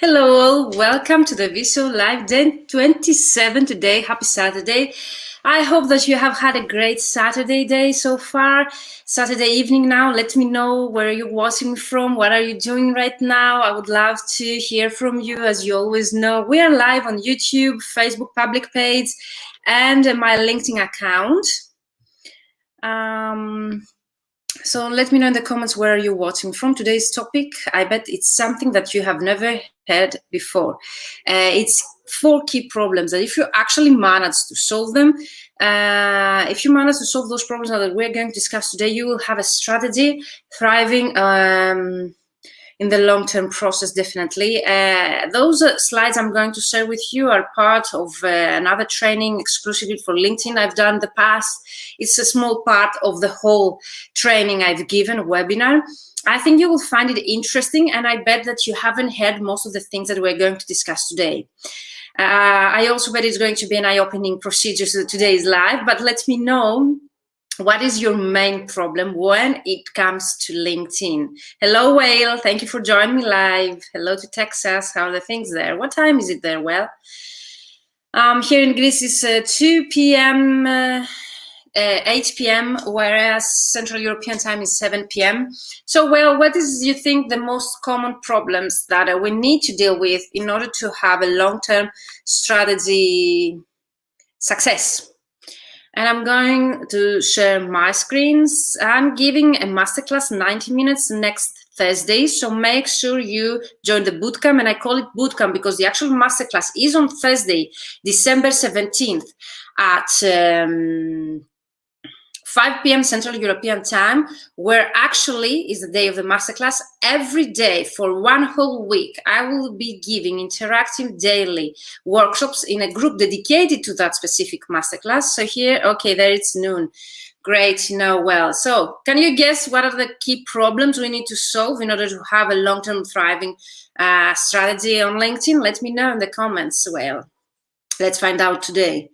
Hello all, welcome to the VShow Live Day 27 today. Happy Saturday. I hope that you have had a great Saturday day so far. Saturday evening now. Let me know where you're watching from. What are you doing right now? I would love to hear from you. As you always know, we are live on YouTube, Facebook public page, and my LinkedIn account. So let me know in the comments where you're watching from. Today's topic, I bet it's something that you have never heard before. It's 4 key problems that if you actually manage to solve them, if you manage to solve those problems that we're going to discuss today, you will have a strategy thriving in the long-term process, definitely. Those slides I'm going to share with you are part of another training exclusively for LinkedIn I've done in the past. It's a small part of the whole training I've given, webinar. I think you will find it interesting, and I bet that you haven't heard most of the things that we're going to discuss today. I also bet it's going to be an eye-opening procedure, so today's live, but let me know what is your main problem when it comes to LinkedIn. Hello, Whale. Thank you for joining me live. Hello to Texas. How are the things there? What time is it there? Well, here in Greece it's 2 p.m., 8 p.m., whereas Central European time is 7 p.m. So, well, what is, you think, the most common problems that we need to deal with in order to have a long-term strategy success? And I'm going to share my screens. I'm giving a masterclass 90 minutes next Thursday, so make sure you join the bootcamp. And I call it bootcamp because the actual masterclass is on Thursday, December 17th at 5 p.m. Central European time, where actually is the day of the masterclass. Every day for 1 whole week, I will be giving interactive daily workshops in a group dedicated to that specific masterclass. So here, okay, there it's noon. Great, you know well. So can you guess what are the key problems we need to solve in order to have a long-term thriving strategy on LinkedIn? Let me know in the comments. Well, let's find out today.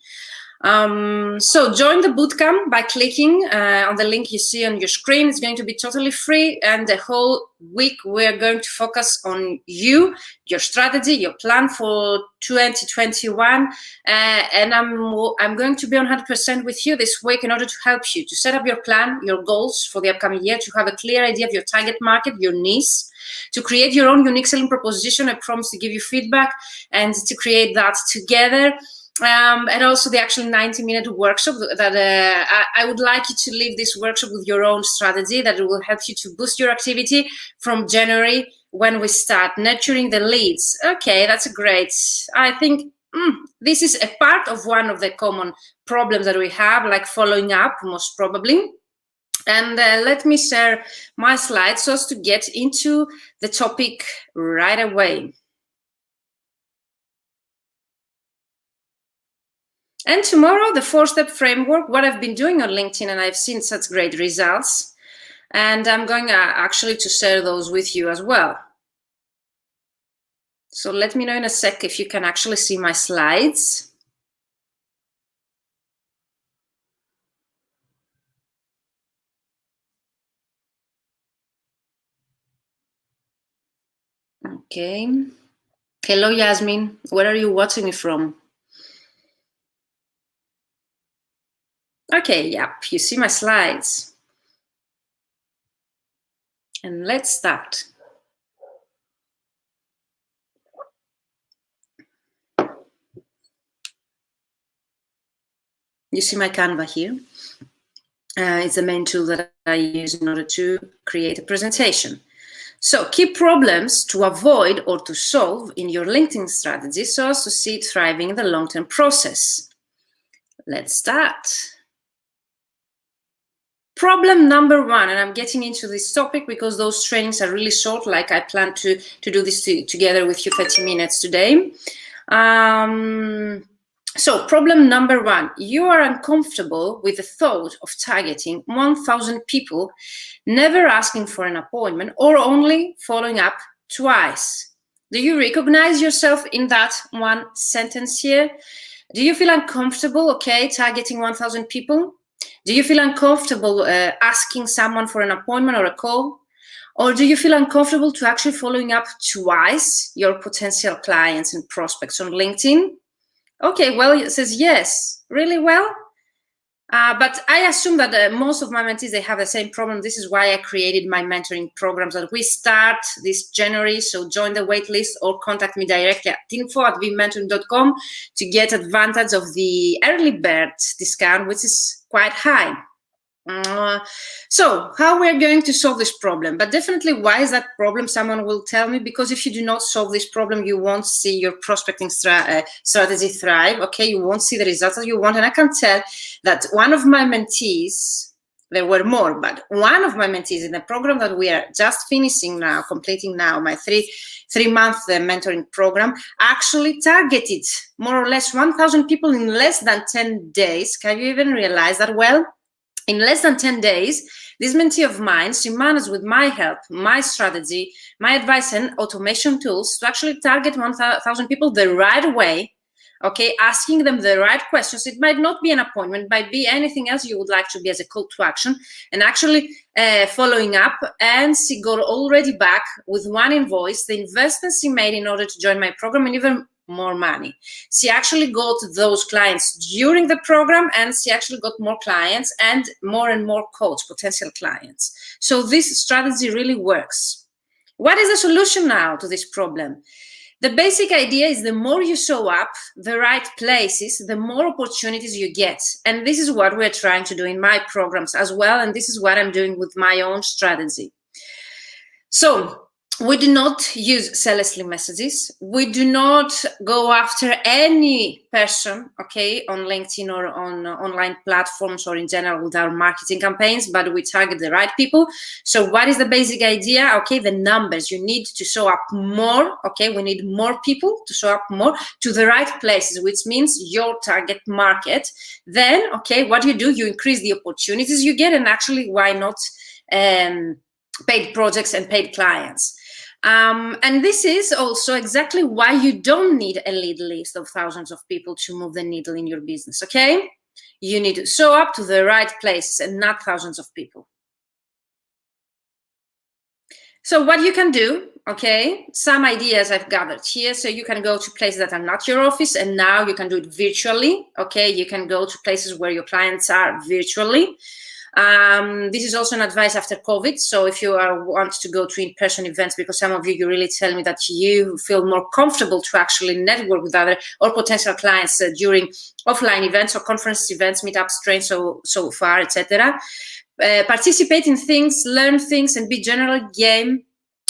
So join the bootcamp by clicking on the link you see on your screen. It's going to be totally free, and the whole week we're going to focus on you, your strategy, your plan for 2021, and I'm going to be 100% with you this week in order to help you to set up your plan, your goals for the upcoming year, to have a clear idea of your target market, your niche, to create your own unique selling proposition. I promise to give you feedback and to create that together. And also the actual 90-minute workshop that I would like you to leave this workshop with your own strategy that will help you to boost your activity from January when we start nurturing the leads. Okay, that's great. I think this is a part of one of the common problems that we have, like following up, most probably. And let me share my slides so as to get into the topic right away. And tomorrow, the 4-step framework, what I've been doing on LinkedIn, and I've seen such great results. And I'm going actually to share those with you as well. So let me know in a sec if you can actually see my slides. Okay. Hello, Yasmin. Where are you watching me from? Okay, yep, you see my slides. And let's start. You see my Canva here. It's the main tool that I use in order to create a presentation. So key problems to avoid or to solve in your LinkedIn strategy so as to see it thriving in the long-term process. Let's start. Problem number 1, and I'm getting into this topic because those trainings are really short, like I plan to do this together with you 30 minutes today. So problem number 1, you are uncomfortable with the thought of targeting 1,000 people, never asking for an appointment or only following up twice. Do you recognize yourself in that one sentence here? Do you feel uncomfortable, okay, targeting 1,000 people? Do you feel uncomfortable asking someone for an appointment or a call? Or do you feel uncomfortable to actually following up twice your potential clients and prospects on LinkedIn? Okay, well, it says yes. Really well? But I assume that most of my mentees, they have the same problem. This is why I created my mentoring programs that we start this January. So join the waitlist or contact me directly at info@vmentoring.com to get advantage of the early bird discount, which is quite high. So how we're going to solve this problem? But definitely, why is that problem? Someone will tell me, because if you do not solve this problem, you won't see your prospecting strategy thrive. Okay, you won't see the results that you want. And I can tell that one of my mentees, there were more, but one of my mentees in the program that we are just finishing now, completing now, my three-month mentoring program, actually targeted more or less 1,000 people in less than 10 days. Can you even realize that? Well, in less than 10 days, this mentee of mine, she managed with my help, my strategy, my advice and automation tools to actually target 1,000 people the right way, okay, asking them the right questions. It might not be an appointment, it might be anything else you would like to be as a call to action, and actually following up, and she got already back with one invoice, the investment she made in order to join my program, and even more money. She actually got those clients during the program, and she actually got more clients and more coach potential clients. So this strategy really works. What is the solution now to this problem? The basic idea is the more you show up the right places, the more opportunities you get. And this is what we're trying to do in my programs as well. And this is what I'm doing with my own strategy. So we do not use zealously messages. We do not go after any person, okay, on LinkedIn or on online platforms or in general with our marketing campaigns, but we target the right people. So what is the basic idea? Okay, the numbers. You need to show up more, okay? We need more people to show up more to the right places, which means your target market. Then, okay, what you do, you increase the opportunities you get, and actually, why not paid projects and paid clients? And this is also exactly why you don't need a lead list of thousands of people to move the needle in your business, okay? You need to show up to the right places and not thousands of people. So what you can do, okay, some ideas I've gathered here. So you can go to places that are not your office, and now you can do it virtually, okay? You can go to places where your clients are virtually. This is also an advice after COVID. So if you want to go to in-person events, because some of you really tell me that you feel more comfortable to actually network with other or potential clients during offline events or conference events, meetups, trains, so far, etc. Participate in things, learn things, and be generally game,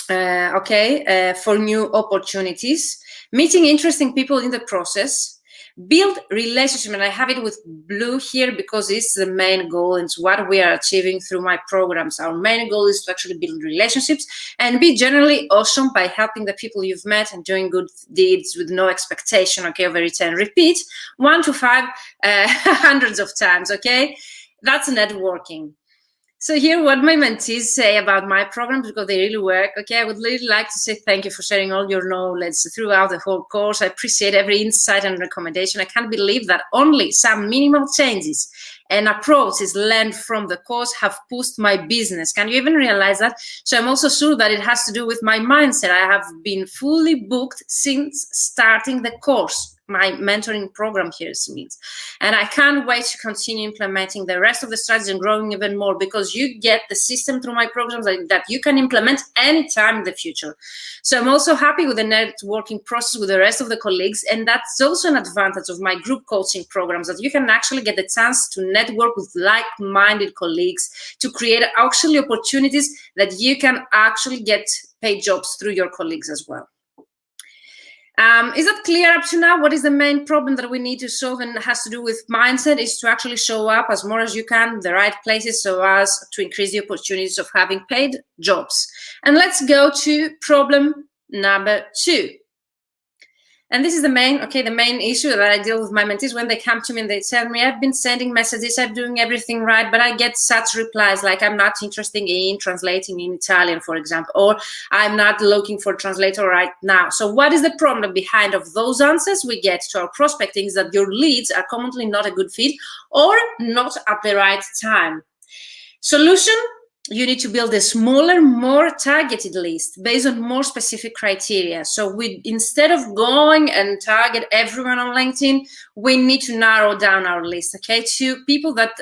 for new opportunities. Meeting interesting people in the process. Build relationship, and I have it with blue here because it's the main goal, and it's what we are achieving through my programs. Our main goal is to actually build relationships and be generally awesome by helping the people you've met and doing good deeds with no expectation, okay, of a return. Repeat 1 to 5 hundreds of times, okay? That's networking. So here, what my mentees say about my programs, because they really work. Okay, I would really like to say thank you for sharing all your knowledge throughout the whole course. I appreciate every insight and recommendation. I can't believe that only some minimal changes and approaches learned from the course have pushed my business. Can you even realize that? So I'm also sure that it has to do with my mindset. I have been fully booked since starting the course. My mentoring program here means, and I can't wait to continue implementing the rest of the strategy and growing even more, because you get the system through my programs that you can implement anytime in the future. So I'm also happy with the networking process with the rest of the colleagues, and that's also an advantage of my group coaching programs, that you can actually get the chance to network with like-minded colleagues to create actually opportunities that you can actually get paid jobs through your colleagues as well. Is that clear up to now? What is the main problem that we need to solve, and has to do with mindset, is to actually show up as more as you can, the right places, so as to increase the opportunities of having paid jobs. And let's go to problem number 2. And this is the main issue that I deal with my mentees when they come to me and they tell me, I've been sending messages, I'm doing everything right, but I get such replies like, I'm not interested in translating in Italian, for example, or I'm not looking for a translator right now. So what is the problem behind of those answers we get to our prospecting? Is that your leads are commonly not a good fit or not at the right time. Solution? you need to build a smaller, more targeted list based on more specific criteria. So instead of going and target everyone on LinkedIn, we need to narrow down our list, okay, to people that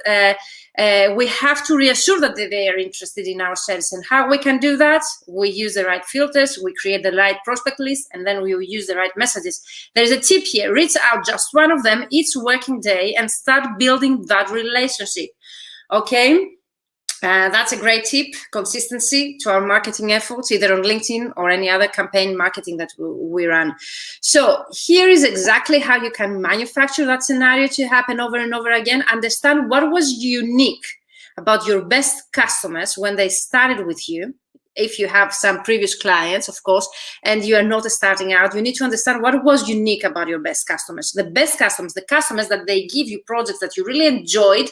we have to reassure that they are interested in our service. And how we can do that? We use the right filters, we create the right prospect list, and then we will use the right messages. There is a tip here: reach out just one of them each working day and start building that relationship, okay? That's a great tip. Consistency to our marketing efforts, either on LinkedIn or any other campaign marketing that we run. So here is exactly how you can manufacture that scenario to happen over and over again. Understand what was unique about your best customers when they started with you. If you have some previous clients, of course, and you are not starting out, you need to understand what was unique about your best customers. The best customers, the customers that they give you projects that you really enjoyed,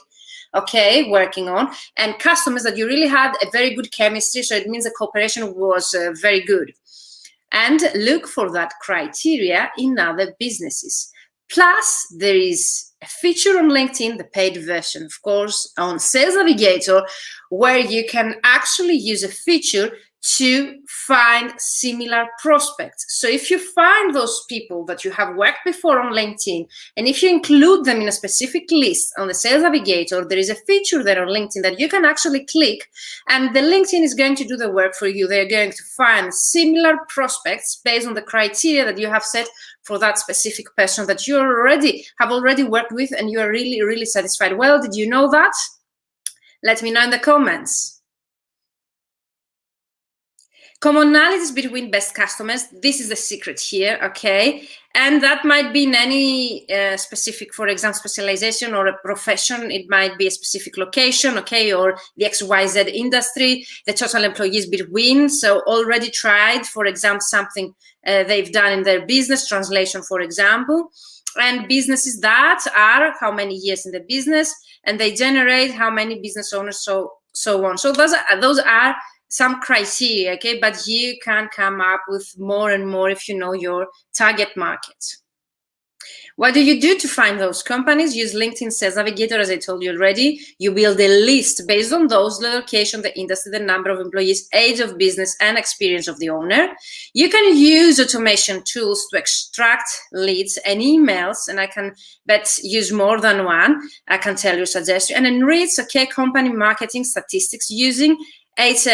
okay, working on, and customers that you really had a very good chemistry, so it means the cooperation was very good. And look for that criteria in other businesses. Plus, there is a feature on LinkedIn, the paid version, of course, on Sales Navigator, where you can actually use a feature to find similar prospects. So if you find those people that you have worked before on LinkedIn, and if you include them in a specific list on the Sales Navigator, there is a feature there on LinkedIn that you can actually click, and the LinkedIn is going to do the work for you. They're going to find similar prospects based on the criteria that you have set for that specific person that you have already worked with, and you are really, really satisfied. Well, did you know that? Let me know in the comments. Commonalities between best customers. This is the secret here, okay? And that might be in any specific, for example, specialization or a profession. It might be a specific location, okay, or the XYZ industry, the total employees between. So already tried, for example, something they've done in their business, translation, for example, and businesses that are how many years in the business, and they generate how many business owners, so on. So those are some criteria, okay, but you can come up with more and more if you know your target market. What do you do to find those companies? Use LinkedIn Sales Navigator, as I told you already. You build a list based on those, the location, the industry, the number of employees, age of business, and experience of the owner. You can use automation tools to extract leads and emails, and I can use more than one. I can tell you, suggest you, and enrich, okay, company marketing statistics using Ahref,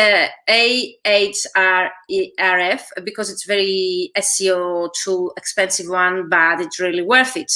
because it's very SEO tool, expensive one, but it's really worth it.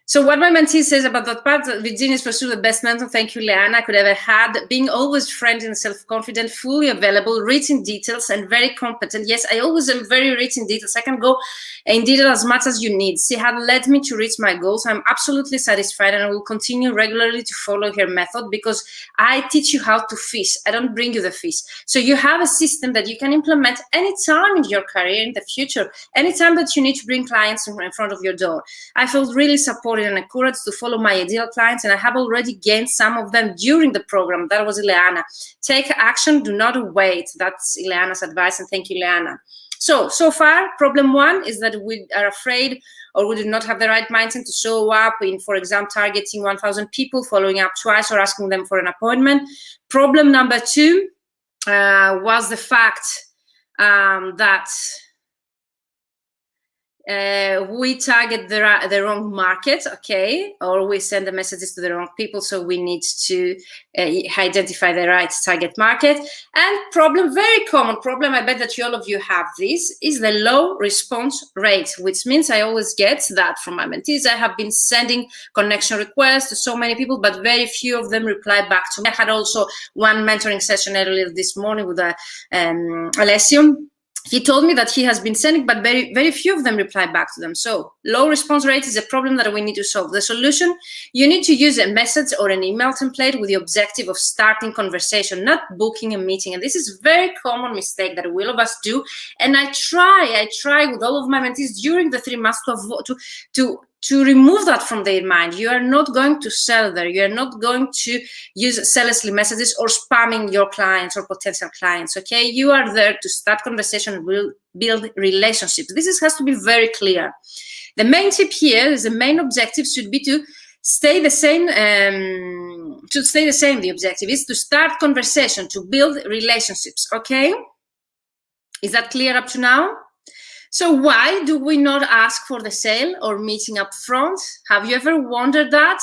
So what my mentee says about that part, Virginia's pursue the best mentor, thank you, Leanna, I could ever had, being always friendly and self-confident, fully available, rich in details, and very competent. Yes, I always am very rich in details. I can go in detail as much as you need. She had led me to reach my goals. I'm absolutely satisfied, and I will continue regularly to follow her method, because I teach you how to fish. I don't bring you the fish. So you have a system that you can implement anytime in your career, in the future, anytime that you need to bring clients in front of your door. I felt really supported and encouraged to follow my ideal clients, and I have already gained some of them during the program. That was Ileana. Take action, do not wait. That's Ileana's advice, and thank you, Ileana. So far, problem one is that we are afraid, or we do not have the right mindset to show up in, for example, targeting 1,000 people, following up twice, or asking them for an appointment. Problem number two was the fact that we target the wrong market, okay, or we send the messages to the wrong people, so we need to identify the right target market. And problem, very common problem, I bet that all of you have this, is the low response rate, which means I always get that from my mentees. I have been sending connection requests to so many people, but very few of them reply back to me. I had also one mentoring session earlier this morning with Alessio. He told me that he has been sending, but very, very few of them reply back to them. So low response rate is a problem that we need to solve. The solution, you need to use a message or an email template with the objective of starting conversation, not booking a meeting. And this is a very common mistake that all of us do. And I try with all of my mentees during the 3 months to remove that from their mind. You are not going to sell there. You are not going to use sellerly messages or spamming your clients or potential clients, okay? You are there to start conversation, build relationships. This has to be very clear. The main tip here is the main objective should be to stay the same, to stay the same. The objective is to start conversation, to build relationships, okay? Is that clear up to now? So why do we not ask for the sale or meeting up front? Have you ever wondered that?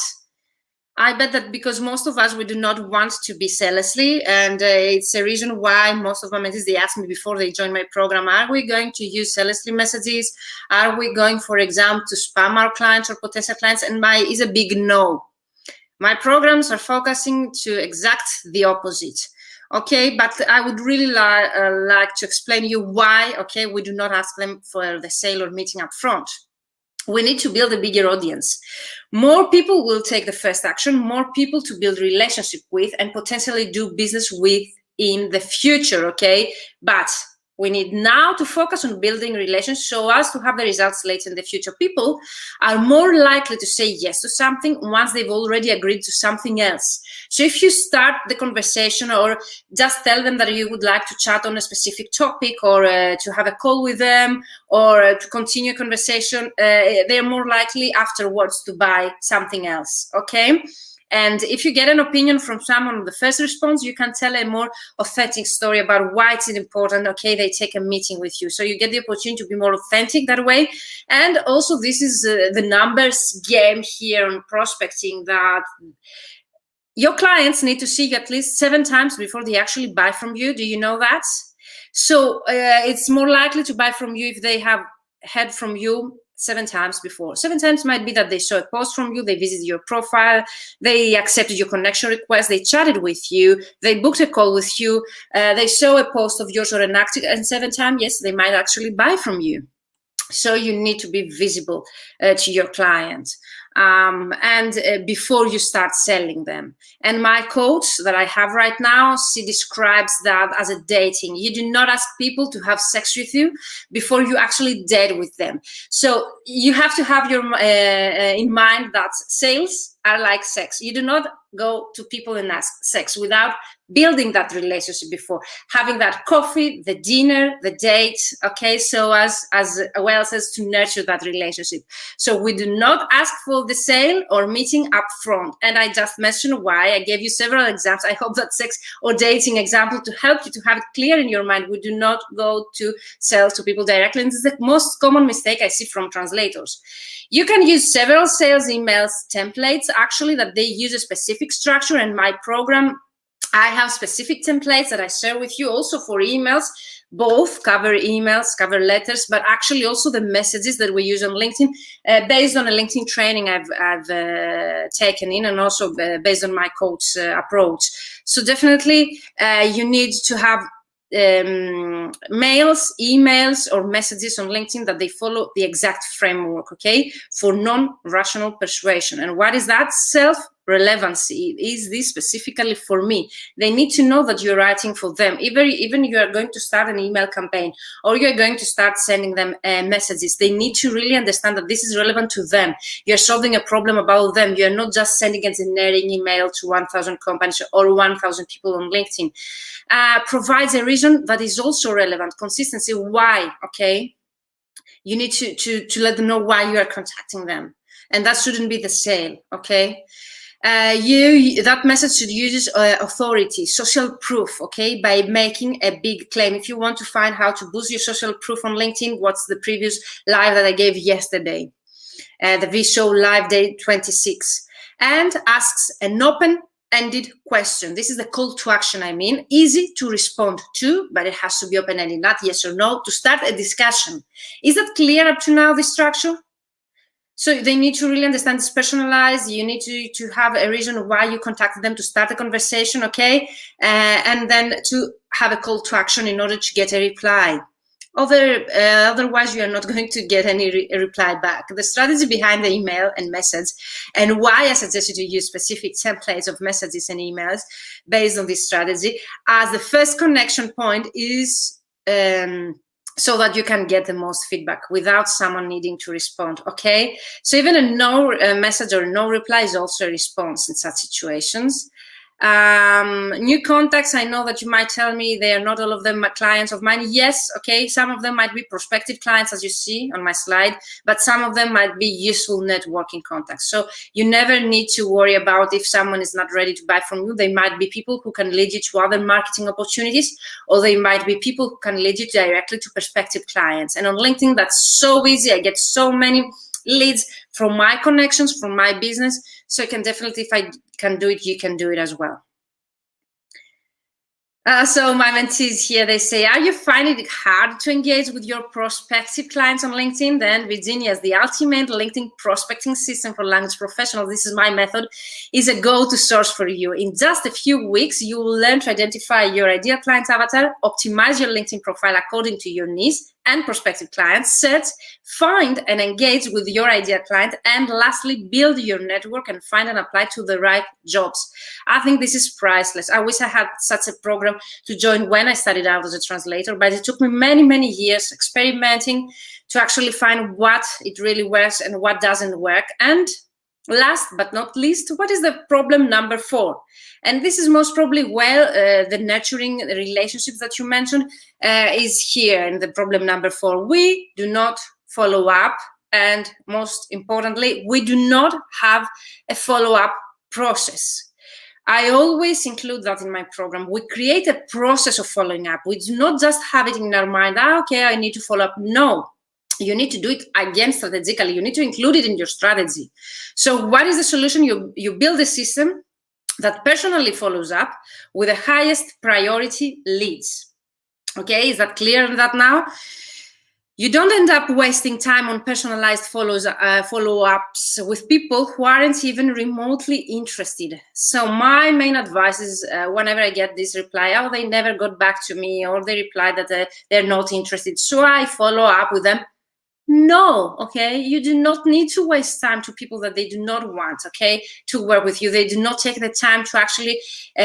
I bet that because most of us, we do not want to be salesly, and it's a reason why most of my mentees, they ask me before they join my program, are we going to use salesly messages? Are we going, for example, to spam our clients or potential clients? And my is a big no. My programs are focusing to exact the opposite. Okay, but I would really like to explain you why, okay, we do not ask them for the sale or meeting up front. We need to build a bigger audience. More people will take the first action, more people to build relationship with and potentially do business with in the future, okay? But we need now to focus on building relations so as to have the results later in the future. People are more likely to say yes to something once they've already agreed to something else. So if you start the conversation or just tell them that you would like to chat on a specific topic or to have a call with them or to continue a conversation, they're more likely afterwards to buy something else, okay? And if you get an opinion from someone on the first response, you can tell a more authentic story about why it's important, okay, they take a meeting with you. So you get the opportunity to be more authentic that way. And also this is the numbers game here on prospecting, that your clients need to see you at least 7 times before they actually buy from you. Do you know that? So it's more likely to buy from you if they have heard from you 7 times before. 7 times might be that they saw a post from you, they visited your profile, they accepted your connection request, they chatted with you, they booked a call with you, they saw a post of yours or an active, and 7 times, yes, they might actually buy from you. So you need to be visible to your client before you start selling them. And my coach that I have right now, she describes that as a dating. You do not ask people to have sex with you before you actually date with them. So you have to have your in mind that sales are like sex. You do not go to people and ask sex without building that relationship before, having that coffee, the dinner, the date, okay, so as well as to nurture that relationship. So we do not ask for the sale or meeting up front. And I just mentioned why. I gave you several examples. I hope that sex or dating example to help you to have it clear in your mind. We do not go to sell to people directly. And this is the most common mistake I see from translators. You can use several sales emails templates, actually, that they use a specific structure. And my program, I have specific templates that I share with you also for emails, both cover emails, cover letters, but actually also the messages that we use on LinkedIn, based on a LinkedIn training I've taken in, and also based on my coach approach. So definitely you need to have mails, emails, or messages on LinkedIn that they follow the exact framework, okay, for non-rational persuasion. And what is that? Self-relevancy. Is this specifically for me? They need to know that you're writing for them. Even you are going to start an email campaign or you're going to start sending them messages, they need to really understand that this is relevant to them. You're solving a problem about them. You're not just sending a generic email to 1,000 companies or 1,000 people on LinkedIn. Provides a reason that is also relevant. Consistency. Why? Okay, you need to let them know why you are contacting them, and that shouldn't be the sale. Okay, that message should use authority, social proof. Okay, by making a big claim. If you want to find how to boost your social proof on LinkedIn, what's the previous live that I gave yesterday? The VShow live day 26, and asks an open-ended question. This is the call to action, I mean. Easy to respond to, but it has to be open-ended, not yes or no, to start a discussion. Is that clear up to now, the structure? So they need to really understand it's personalized. You need to have a reason why you contacted them to start a conversation, okay? And then to have a call to action in order to get a reply. Otherwise, you are not going to get any reply back. The strategy behind the email and message, and why I suggest you to use specific templates of messages and emails based on this strategy, as the first connection point is so that you can get the most feedback without someone needing to respond, okay? So even a no message or no reply is also a response in such situations. New contacts, I know that you might tell me they are not all of them clients of mine. Yes, okay, some of them might be prospective clients, as you see on my slide, but some of them might be useful networking contacts. So you never need to worry about if someone is not ready to buy from you. They might be people who can lead you to other marketing opportunities, or they might be people who can lead you directly to prospective clients. And on LinkedIn, that's so easy. I get so many leads from my connections, from my business. So I can definitely, if I can do it, you can do it as well. So my mentees here, they say, are you finding it hard to engage with your prospective clients on LinkedIn? Then Virginia is the ultimate LinkedIn prospecting system for language professionals. This is my method, is a go-to source for you. In just a few weeks, you will learn to identify your ideal client avatar, optimize your LinkedIn profile according to your needs and prospective clients, search, find and engage with your ideal client, and lastly, build your network and find and apply to the right jobs. I think this is priceless. I wish I had such a program to join when I started out as a translator, but it took me many, many years experimenting to actually find what it really works and what doesn't work. And last but not least, what is the problem number 4? And this is most probably the nurturing relationships that you mentioned is here in the problem number 4. We do not follow up, and most importantly, we do not have a follow-up process. I always include that in my program. We create a process of following up. We do not just have it in our mind, okay, I need to follow up. No, you need to do it again strategically. You need to include it in your strategy. So what is the solution? You build a system that personally follows up with the highest priority leads. Okay, is that clear on that now? You don't end up wasting time on personalized follow-ups with people who aren't even remotely interested. So my main advice is whenever I get this reply, oh, they never got back to me, or they reply that they're not interested, so I follow up with them. No, okay, you do not need to waste time to people that they do not want, okay, to work with you. They do not take the time to actually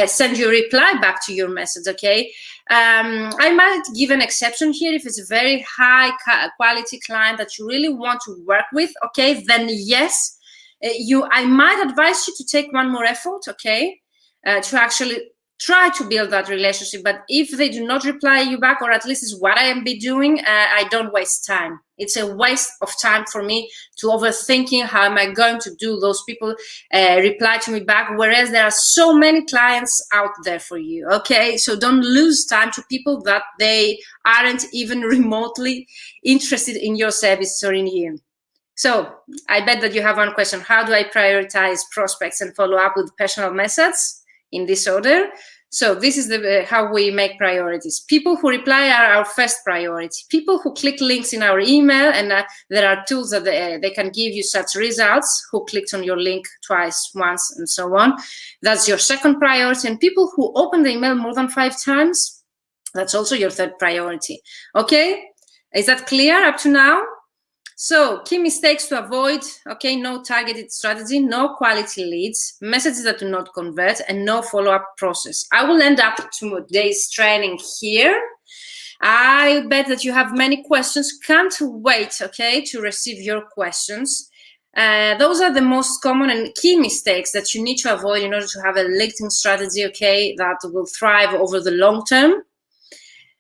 send you a reply back to your message, okay. I might give an exception here if it's a very high quality client that you really want to work with, okay, then yes, I might advise you to take one more effort, okay, to actually try to build that relationship. But if they do not reply you back, or at least is what I am doing, I don't waste time. It's a waste of time for me to overthinking how am I going to do those people reply to me back, whereas there are so many clients out there for you, okay? So don't lose time to people that they aren't even remotely interested in your service or in you. So I bet that you have one question: how do I prioritize prospects and follow up with personal messages? In this order. So this is how we make priorities. People who reply are our first priority. People who click links in our email, and there are tools that they can give you such results, who clicked on your link twice, once, and so on. That's your second priority. And people who open the email more than 5 times, that's also your third priority. Okay, is that clear up to now? So key mistakes to avoid, okay, no targeted strategy, no quality leads, messages that do not convert, and no follow-up process. I will end up today's training here. I bet that you have many questions. Can't wait, okay, to receive your questions. Those are the most common and key mistakes that you need to avoid in order to have a LinkedIn strategy, okay, that will thrive over the long term.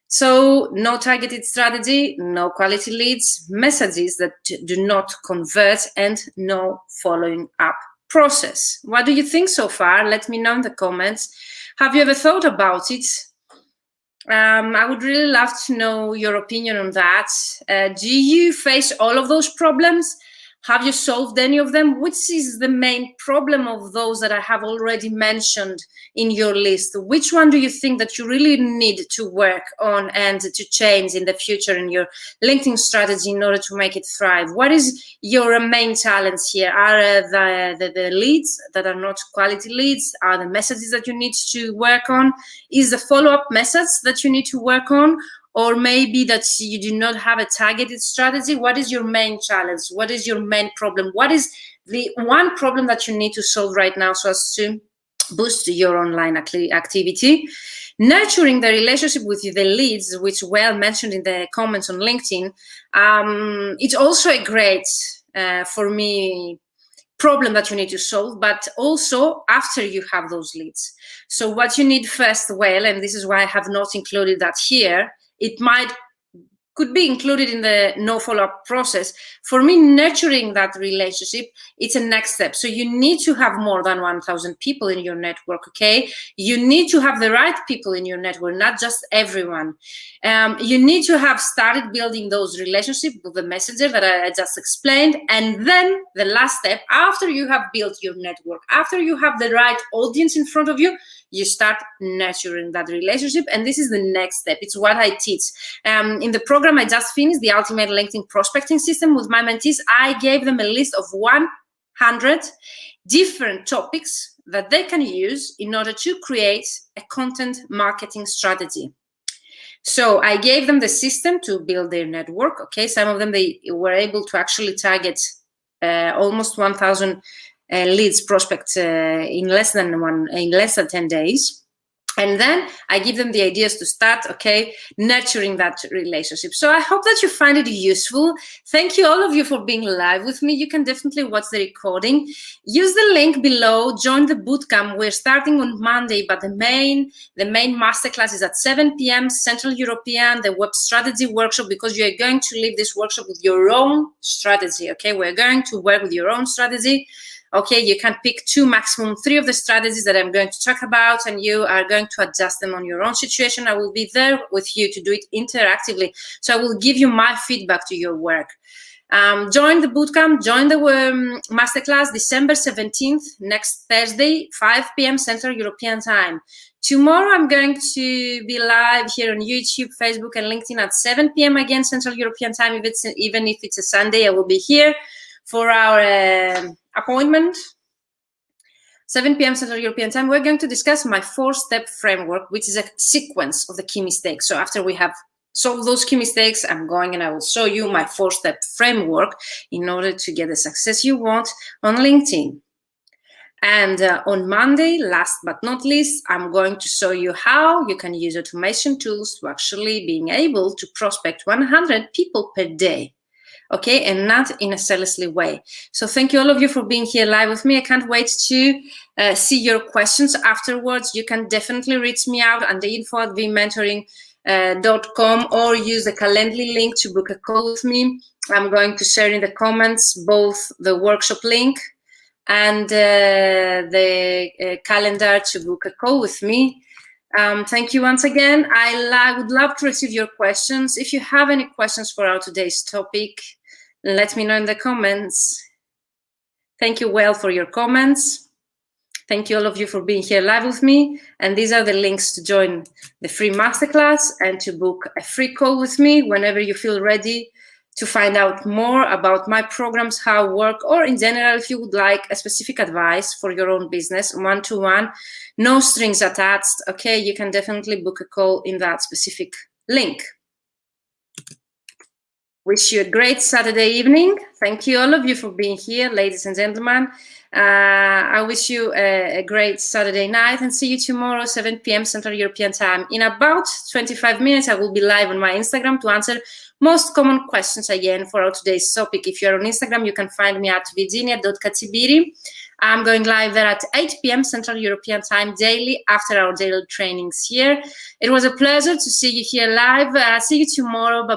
So no targeted strategy, no quality leads, messages that do not convert, and no following up process. What do you think so far? Let me know in the comments. Have you ever thought about it? I would really love to know your opinion on that. Do you face all of those problems? Have you solved any of them? Which is the main problem of those that I have already mentioned in your list? Which one do you think that you really need to work on and to change in the future in your LinkedIn strategy in order to make it thrive? What is your main challenge here? Are the leads that are not quality leads? Are the messages that you need to work on? Is the follow-up message that you need to work on? Or maybe that you do not have a targeted strategy? What is your main challenge? What is your main problem? What is the one problem that you need to solve right now so as to boost your online activity? Nurturing the relationship with the leads, which well mentioned in the comments on LinkedIn, it's also a great, for me, problem that you need to solve, but also after you have those leads. So what you need first, well, and this is why I have not included that here, it could be included in the no follow-up process. For me, nurturing that relationship, it's a next step. So you need to have more than 1,000 people in your network, okay? You need to have the right people in your network, not just everyone. You need to have started building those relationships with the messenger that I just explained. And then the last step, after you have built your network, after you have the right audience in front of you, you start nurturing that relationship. And this is the next step. It's what I teach. In the program I just finished, the Ultimate LinkedIn Prospecting System, with my mentees, I gave them a list of 100 different topics that they can use in order to create a content marketing strategy. So I gave them the system to build their network. Okay, some of them, they were able to actually target almost 1,000 leads, prospects in less than 10 days. And then I give them the ideas to start, okay, nurturing that relationship. So I hope that you find it useful. Thank you, all of you, for being live with me. You can definitely watch the recording. Use the link below. Join the bootcamp. We're starting on Monday, but the main masterclass is at 7 p.m. Central European, the web strategy workshop, because you're going to leave this workshop with your own strategy, okay? We're going to work with your own strategy. Okay, you can pick 2, maximum 3 of the strategies that I'm going to talk about, and you are going to adjust them on your own situation. I will be there with you to do it interactively. So I will give you my feedback to your work. Join the bootcamp, join the masterclass December 17th, next Thursday, 5 p.m. Central European time. Tomorrow I'm going to be live here on YouTube, Facebook, and LinkedIn at 7 p.m. again Central European time. Even if it's a Sunday, I will be here for our appointment, 7 p.m. Central European time. We're going to discuss my 4-step framework, which is a sequence of the key mistakes. So after we have solved those key mistakes, I'm going and I will show you my 4-step framework in order to get the success you want on LinkedIn. And on Monday, last but not least, I'm going to show you how you can use automation tools to actually being able to prospect 100 people per day. Okay, and not in a salesy way. So thank you, all of you, for being here live with me. I can't wait to see your questions afterwards. You can definitely reach me out on the info@vmentoring.com or use the Calendly link to book a call with me. I'm going to share in the comments both the workshop link and the calendar to book a call with me. Thank you once again. I would love to receive your questions. If you have any questions for our today's topic, let me know in the comments. Thank you, Well, for your comments. Thank you, all of you, for being here live with me. And these are the links to join the free masterclass and to book a free call with me whenever you feel ready to find out more about my programs, how I work, or in general, if you would like a specific advice for your own business, one-to-one, no strings attached, okay, you can definitely book a call in that specific link. Wish you a great Saturday evening. Thank you, all of you, for being here, ladies and gentlemen. I wish you a great Saturday night, and see you tomorrow, 7 p.m. Central European time. In about 25 minutes, I will be live on my Instagram to answer most common questions again for our today's topic. If you're on Instagram, you can find me at virginia.katsibiri. I'm going live there at 8 p.m. Central European time daily after our daily trainings here. It was a pleasure to see you here live. See you tomorrow. Bye.